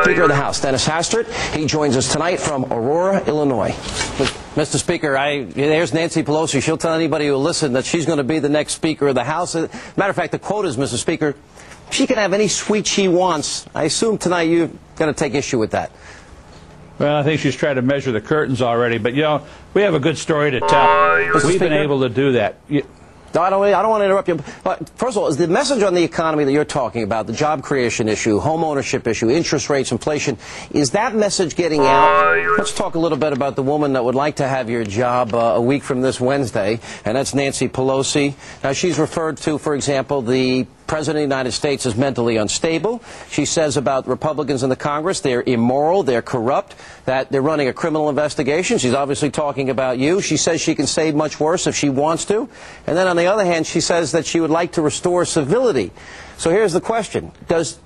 Speaker of the House, Dennis Hastert. He joins us tonight from Aurora, Illinois. Mr. Speaker, there's Nancy Pelosi. She'll tell anybody who will listen that she's going to be the next Speaker of the House. Matter of fact, the quote is, Mr. Speaker, she can have any suite she wants. I assume tonight you're going to take issue with that. Well, I think she's tried to measure the curtains already. But, you know, we have a good story to tell. We've been able to do that. I don't want to interrupt you. But first of all, is the message on the economy that you're talking about, the job creation issue, home ownership issue, interest rates, inflation, is that message getting out? Let's talk a little bit about the woman that would like to have your job a week from this Wednesday, and that's Nancy Pelosi. Now, she's referred to, for example, the President of the United States is mentally unstable. She says about Republicans in the Congress, they're immoral, they're corrupt, that they're running a criminal investigation. She's obviously talking about you. She says she can say much worse if she wants to. And then on the other hand, she says that she would like to restore civility. So here's the question. Does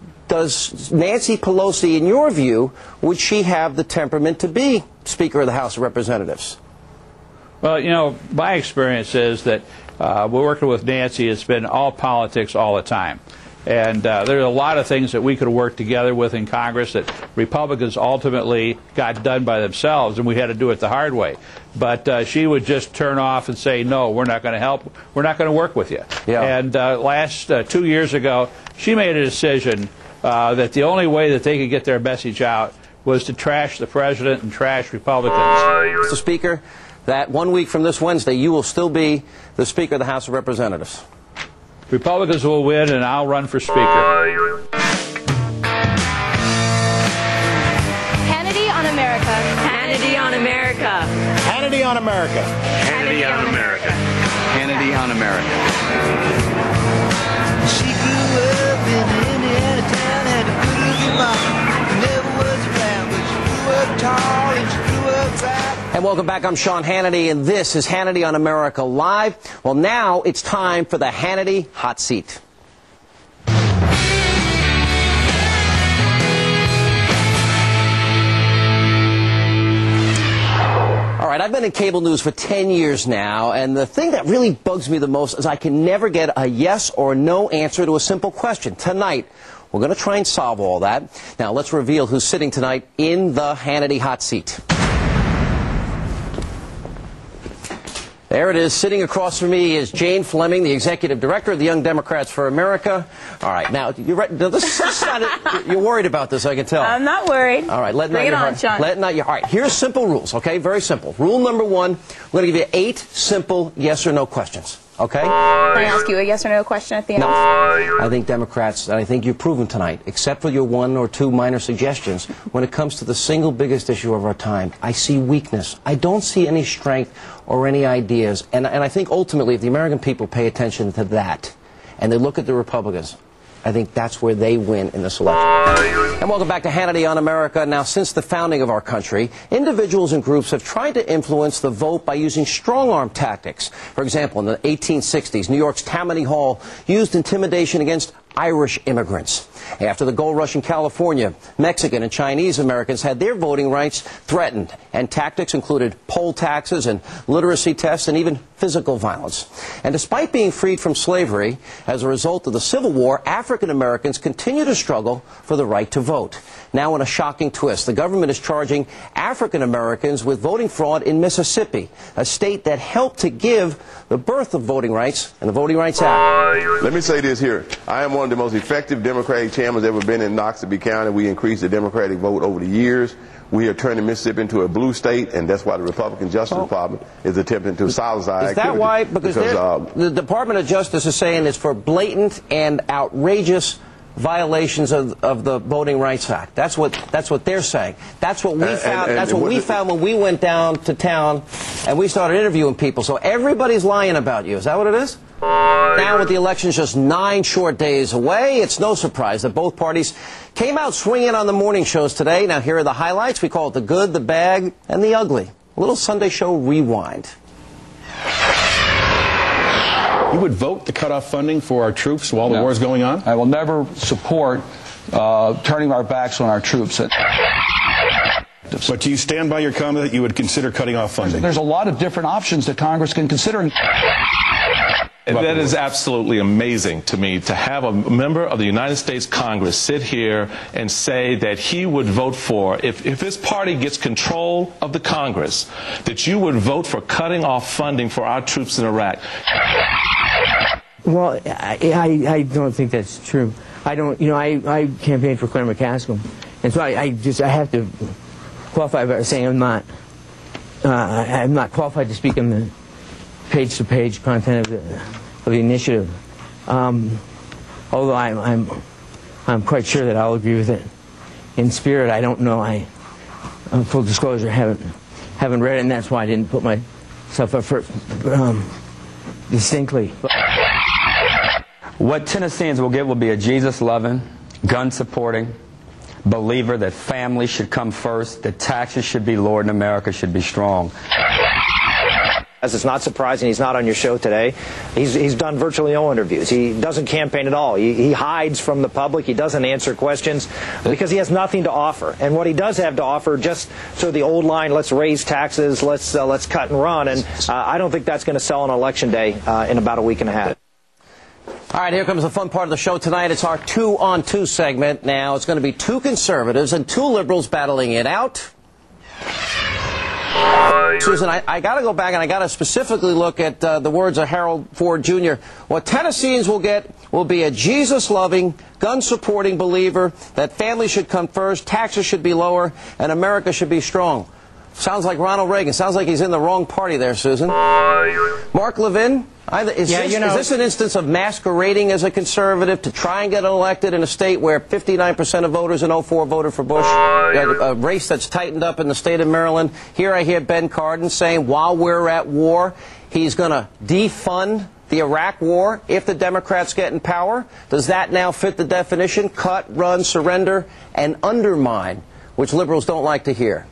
Nancy Pelosi, in your view, would she have the temperament to be Speaker of the House of Representatives? Well, you know, my experience is that we're working with Nancy. It's been all politics all the time. And there are a lot of things that we could work together with in Congress that Republicans ultimately got done by themselves, and we had to do it the hard way. But she would just turn off and say, no, we're not going to help. We're not going to work with you. Yeah. And last 2 years ago, she made a decision that the only way that they could get their message out was to trash the president and trash Republicans. Mr. Speaker, that 1 week from this Wednesday, you will still be the Speaker of the House of Representatives. Republicans will win, and I'll run for Speaker. Hannity on America. Hannity on America. Hannity on America. Hannity on America. Hannity on America. She grew up in an Indiana town, had a good-looking mom. Never was around, but she grew up tall and she grew up fat. And welcome back. I'm Sean Hannity, and this is Hannity on America Live. Well, now it's time for the Hannity Hot Seat. All right, I've been in cable news for 10 years now, and the thing that really bugs me the most is I can never get a yes or no answer to a simple question. Tonight, we're going to try and solve all that. Now, let's reveal who's sitting tonight in the Hannity Hot Seat. There it is. Sitting across from me is Jane Fleming, the Executive Director of the Young Democrats for America. All right. Now, you're worried about this, I can tell. I'm not worried. All right. Bring it on, Sean. All right. Here's simple rules, okay? Very simple. Rule number one, we're going to give you 8 simple yes or no questions, okay? Can I ask you a yes or no question at the end? No. I think Democrats, and I think you've proven tonight, except for your 1 or 2 minor suggestions, when it comes to the single biggest issue of our time, I see weakness. I don't see any strength or any ideas. And I think ultimately, if the American people pay attention to that, and they look at the Republicans, I think that's where they win in this election. And welcome back to Hannity on America. Now, since the founding of our country, individuals and groups have tried to influence the vote by using strong-arm tactics. For example, in the 1860s, New York's Tammany Hall used intimidation against Irish immigrants. After the gold rush in California, Mexican and Chinese Americans had their voting rights threatened, and tactics included poll taxes and literacy tests and even physical violence. And despite being freed from slavery, as a result of the Civil War, African Americans continue to struggle for the right to vote. Now, in a shocking twist, the government is charging African Americans with voting fraud in Mississippi, a state that helped to give the birth of voting rights and the Voting Rights Act. Let me say this here. I am one of the most effective Democratic chairmen ever been in Noxubee County. We increased the Democratic vote over the years. We are turning Mississippi into a blue state, and that's why the Republican Justice Department is attempting to silence our activity. Is that why? Because the Department of Justice is saying it's for blatant and outrageous violations of the Voting Rights Act. That's what they're saying. That's what we found. That's what we found when we went down to town and we started interviewing people. So everybody's lying about you. Is that what it is? Now, with the elections just 9 short days away, it's no surprise that both parties came out swinging on the morning shows today. Now, here are the highlights. We call it the good, the bad, and the ugly. A little Sunday show rewind. You would vote to cut off funding for our troops while the war is going on? I will never support turning our backs on our troops. But do you stand by your comment that you would consider cutting off funding? There's a lot of different options that Congress can consider. That is absolutely amazing to me, to have a member of the United States Congress sit here and say that he would vote for, if his party gets control of the Congress, that you would vote for cutting off funding for our troops in Iraq. Well, I don't think that's true. I don't, you know, I campaigned for Claire McCaskill, and so I have to qualify by saying I'm not qualified to speak on the page-to-page content of the initiative. Although I'm quite sure that I'll agree with it in spirit. I don't know. Full disclosure, haven't read it, and that's why I didn't put myself up for it distinctly. What Tennesseans will get will be a Jesus-loving, gun-supporting believer that family should come first, that taxes should be lowered, and America should be strong. As it's not surprising he's not on your show today. He's done virtually no interviews. He doesn't campaign at all. He hides from the public. He doesn't answer questions because he has nothing to offer. And what he does have to offer, just sort of the old line, let's raise taxes, let's cut and run. And I don't think that's going to sell on Election Day in about a week and a half. All right, here comes the fun part of the show tonight. It's our 2-on-2 segment. Now, it's going to be 2 conservatives and 2 liberals battling it out. Susan, I got to go back and I got to specifically look at the words of Harold Ford Jr. What Tennesseans will get will be a Jesus-loving, gun-supporting believer that family should come first, taxes should be lower, and America should be strong. Sounds like Ronald Reagan. Sounds like he's in the wrong party there, Susan. Mark Levin, is this an instance of masquerading as a conservative to try and get elected in a state where 59% of voters in 04 voted for Bush? A race that's tightened up in the state of Maryland. Here I hear Ben Cardin saying while we're at war, he's going to defund the Iraq war if the Democrats get in power. Does that now fit the definition? Cut, run, surrender, and undermine, which liberals don't like to hear.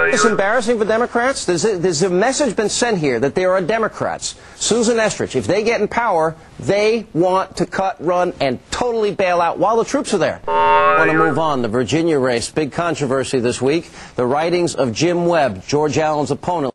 It's embarrassing for Democrats. There's a message been sent here that there are Democrats, Susan Estrich, if they get in power, they want to cut, run, and totally bail out while the troops are there. I want to move on. The Virginia race, big controversy this week. The writings of Jim Webb, George Allen's opponent.